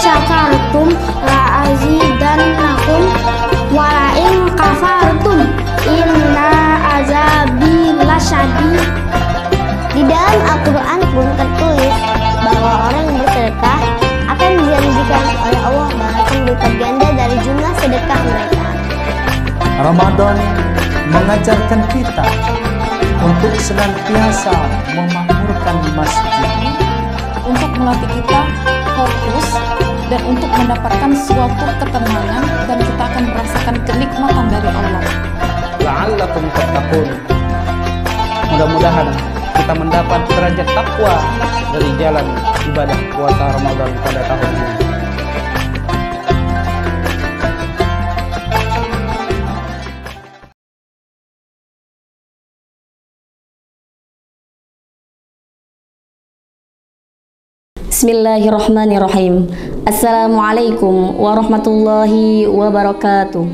syakartum la azidannakum wa la in kafartum inna azabi lasyadid. Di dalam Al-Quran pun tertulis bahwa orang yang bersedekah akan dijanjikan oleh Allah balasan berlipat ganda dari jumlah sedekah mereka. Ramadan mengajarkan kita untuk senantiasa memakmurkan masjid, untuk melatih kita fokus dan untuk mendapatkan suatu ketenangan, dan kita akan merasakan kenikmatan dari Allah. La'allakum tattaqun. Mudah-mudahan kita mendapat derajat takwa dari jalan ibadah puasa Ramadan pada tahun ini. Bismillahirrahmanirrahim. Assalamualaikum warahmatullahi wabarakatuh.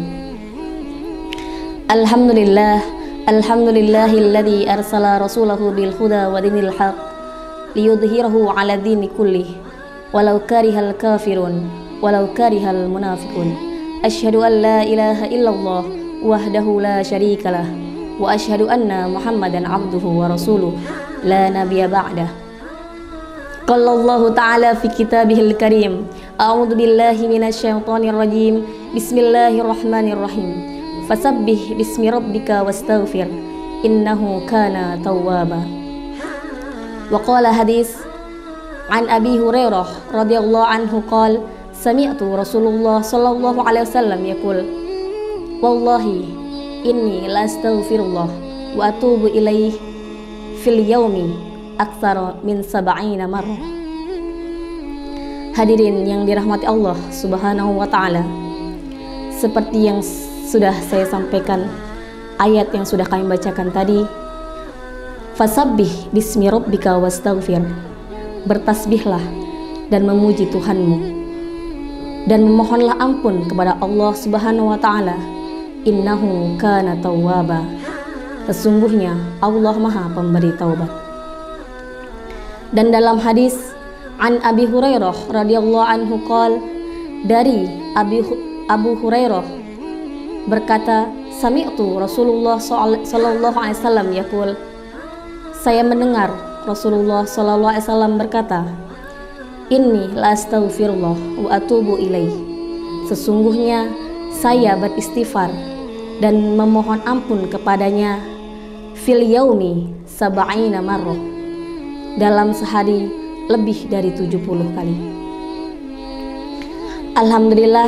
Alhamdulillahilladzi arsala rasulahu bil huda wa dinil haq liyudhhirahu 'ala dini kullih walau karihal kafirun walau karihal munafiqun. Asyhadu an la ilaha illallah wahdahu la syarikalah wa asyhadu anna Muhammadan 'abduhu wa rasuluh la nabiyya ba'dah. Qala Allah Ta'ala fi kitabihil karim, a'udzu billahi minasyaitonir rajim, bismillahirrahmanirrahim, fasabbih bismi rabbika wastaghfir innahu kana tawwaba. Wa qala hadis an Abi Hurairah radhiyallahu anhu qala sami'tu Rasulullah sallallahu alaihi wasallam yaqul wallahi inni la astaghfirullah wa atubu ilaih fil yaumi aktsara min 70 marrah. Hadirin yang dirahmati Allah Subhanahu wa taala, seperti yang sudah saya sampaikan, ayat yang sudah kami bacakan tadi, fasabbih bismi rabbika wastaghfir, bertasbihlah dan memuji Tuhanmu dan memohonlah ampun kepada Allah Subhanahu wa taala, innahu kana tawwaba, sesungguhnya Allah Maha pemberi taubat. Dan dalam hadis an Abi Hurairah radhiyallahu anhu qala, dari Abu Hurairah berkata, sami'tu Rasulullah sallallahu alaihi wasallam yaqul, saya mendengar Rasulullah sallallahu alaihi wasallam berkata, inni la astaghfirullah wa atubu ilaih, sesungguhnya saya beristighfar dan memohon ampun kepadanya fil yaumi 70 marrah, dalam sehari lebih dari 70 kali. Alhamdulillah,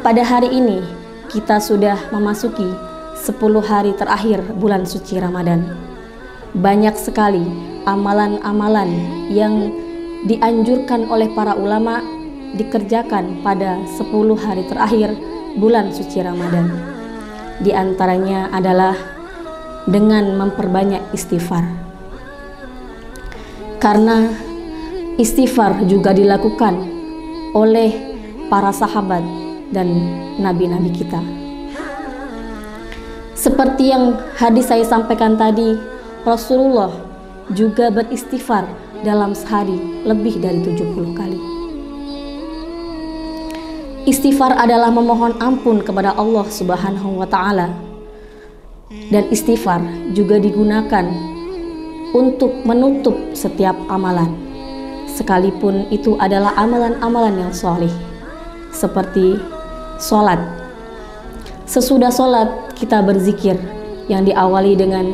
pada hari ini kita sudah memasuki 10 hari terakhir bulan suci Ramadan. Banyak sekali amalan-amalan yang dianjurkan oleh para ulama dikerjakan pada 10 hari terakhir bulan suci Ramadan. Di antaranya adalah dengan memperbanyak istighfar. Karena istighfar juga dilakukan oleh para sahabat dan nabi-nabi kita. Seperti yang hadis saya sampaikan tadi, Rasulullah juga beristighfar dalam sehari lebih dari 70 kali. Istighfar adalah memohon ampun kepada Allah Subhanahu wa taala. Dan istighfar juga digunakan untuk menutup setiap amalan, sekalipun itu adalah amalan-amalan yang sholih, seperti sholat. Sesudah sholat kita berzikir yang diawali dengan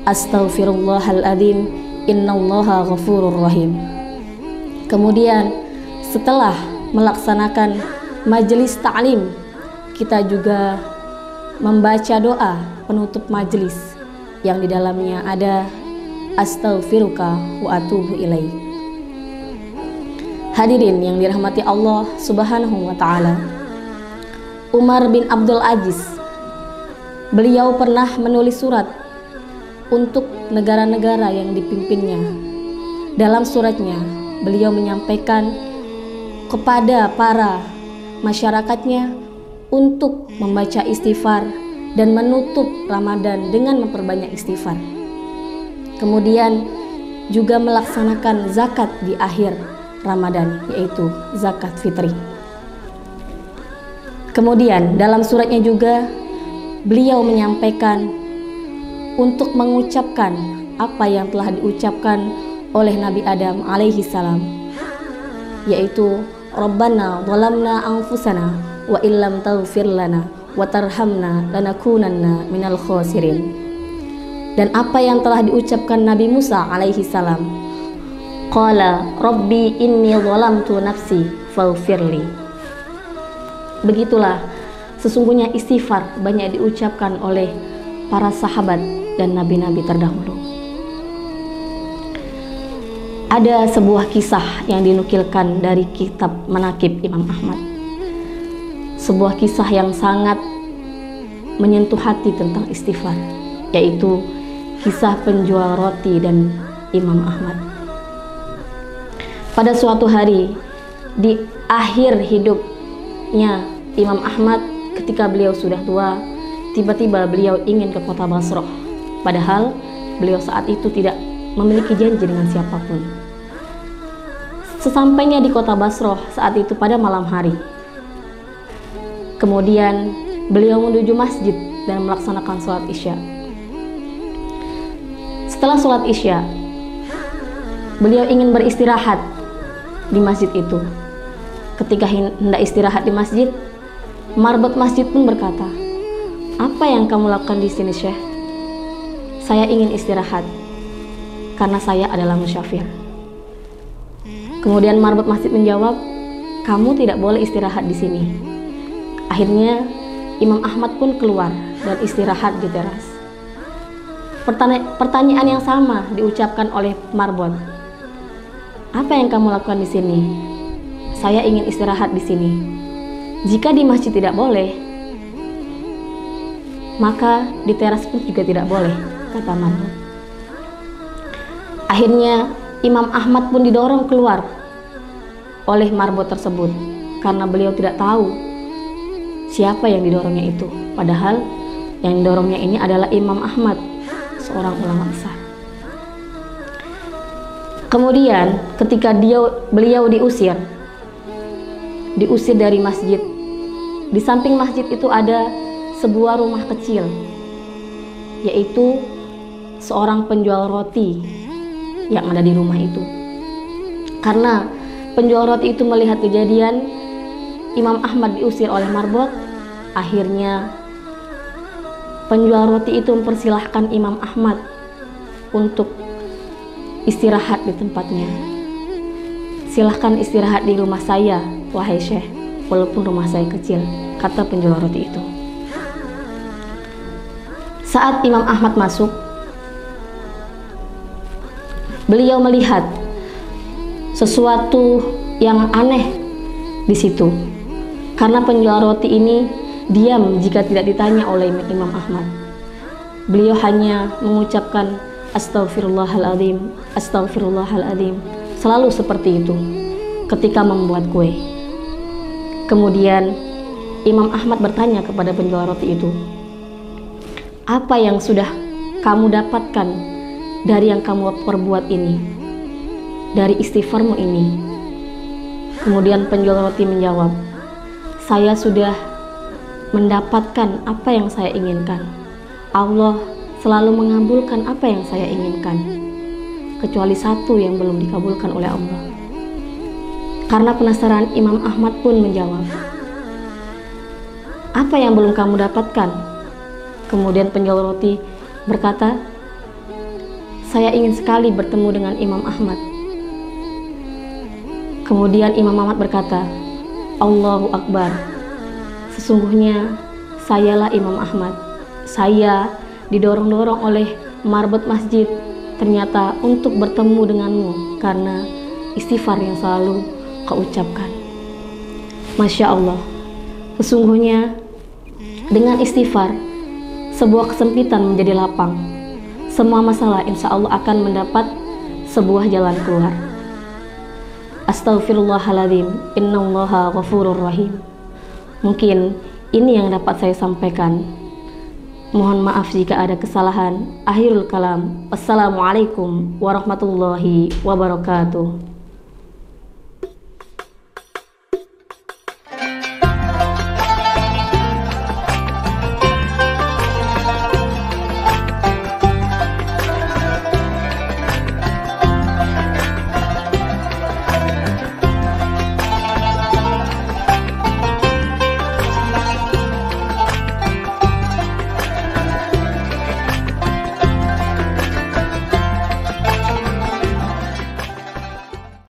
astaghfirullahaladzim innallaha ghafurur rahim. Kemudian setelah melaksanakan majelis ta'lim, kita juga membaca doa penutup majelis yang di dalamnya ada astaghfiruka wa atubu ilaih. Hadirin yang dirahmati Allah Subhanahu wa taala, Umar bin Abdul Aziz, beliau pernah menulis surat untuk negara-negara yang dipimpinnya. Dalam suratnya, beliau menyampaikan kepada para masyarakatnya untuk membaca istighfar dan menutup Ramadan dengan memperbanyak istighfar. Kemudian juga melaksanakan zakat di akhir Ramadan, yaitu zakat fitri. Kemudian dalam suratnya juga beliau menyampaikan untuk mengucapkan apa yang telah diucapkan oleh Nabi Adam alaihi salam, yaitu Rabbana zalamna anfusana wa illam taghfir lana wa tarhamna lanakunanna minal khasirin. Dan apa yang telah diucapkan Nabi Musa alaihi salam, qala rabbi inni zalamtu nafsi faghfirli. Begitulah sesungguhnya istighfar banyak diucapkan oleh para sahabat dan nabi-nabi terdahulu. Ada sebuah kisah yang dinukilkan dari kitab Manaqib Imam Ahmad. Sebuah kisah yang sangat menyentuh hati tentang istighfar, yaitu kisah penjual roti dan Imam Ahmad. Pada suatu hari di akhir hidupnya Imam Ahmad, ketika beliau sudah tua, tiba-tiba beliau ingin ke kota Basrah. Padahal beliau saat itu tidak memiliki janji dengan siapapun. Sesampainya di kota Basrah saat itu pada malam hari, kemudian beliau menuju masjid dan melaksanakan sholat isya. Setelah sholat isya, beliau ingin beristirahat di masjid itu. Ketika hendak istirahat di masjid, marbot masjid pun berkata, "Apa yang kamu lakukan di sini, Syekh?" "Saya ingin istirahat karena saya adalah musyafir." Kemudian marbot masjid menjawab, "Kamu tidak boleh istirahat di sini." Akhirnya Imam Ahmad pun keluar dan istirahat di teras. Pertanyaan yang sama diucapkan oleh marbot, "Apa yang kamu lakukan di sini?" "Saya ingin istirahat di sini." "Jika di masjid tidak boleh, maka di teras pun juga tidak boleh," kata marbot. Akhirnya Imam Ahmad pun didorong keluar oleh marbot tersebut karena beliau tidak tahu siapa yang didorongnya itu. Padahal yang didorongnya ini adalah Imam Ahmad, seorang ulama besar. Kemudian ketika beliau diusir dari masjid, di samping masjid itu ada sebuah rumah kecil, yaitu seorang penjual roti yang ada di rumah itu. Karena penjual roti itu melihat kejadian Imam Ahmad diusir oleh marbot, akhirnya penjual roti itu mempersilahkan Imam Ahmad untuk istirahat di tempatnya. "Silahkan istirahat di rumah saya, wahai Syekh, walaupun rumah saya kecil," kata penjual roti itu. Saat Imam Ahmad masuk, beliau melihat sesuatu yang aneh di situ. Karena penjual roti ini diam jika tidak ditanya oleh Imam Ahmad. Beliau hanya mengucapkan Astaghfirullahaladzim, Astaghfirullahaladzim, selalu seperti itu ketika membuat kue. Kemudian Imam Ahmad bertanya kepada penjual roti itu, "Apa yang sudah kamu dapatkan dari yang kamu perbuat ini, dari istighfarmu ini?" Kemudian penjual roti menjawab, "Saya sudah mendapatkan apa yang saya inginkan. Allah selalu mengabulkan apa yang saya inginkan, kecuali satu yang belum dikabulkan oleh Allah." Karena penasaran, Imam Ahmad pun menjawab, "Apa yang belum kamu dapatkan?" Kemudian penjual roti berkata, "Saya ingin sekali bertemu dengan Imam Ahmad." Kemudian Imam Ahmad berkata, "Allahu Akbar, sesungguhnya sayalah Imam Ahmad. Saya didorong-dorong oleh marbot masjid ternyata untuk bertemu denganmu karena istighfar yang selalu kau ucapkan." Masya Allah, sesungguhnya dengan istighfar sebuah kesempitan menjadi lapang. Semua masalah insya Allah akan mendapat sebuah jalan keluar. Astaghfirullahaladzim, innallaha ghafurur rahim. Mungkin ini yang dapat saya sampaikan. Mohon maaf jika ada kesalahan. Akhirul kalam. Wassalamualaikum warahmatullahi wabarakatuh.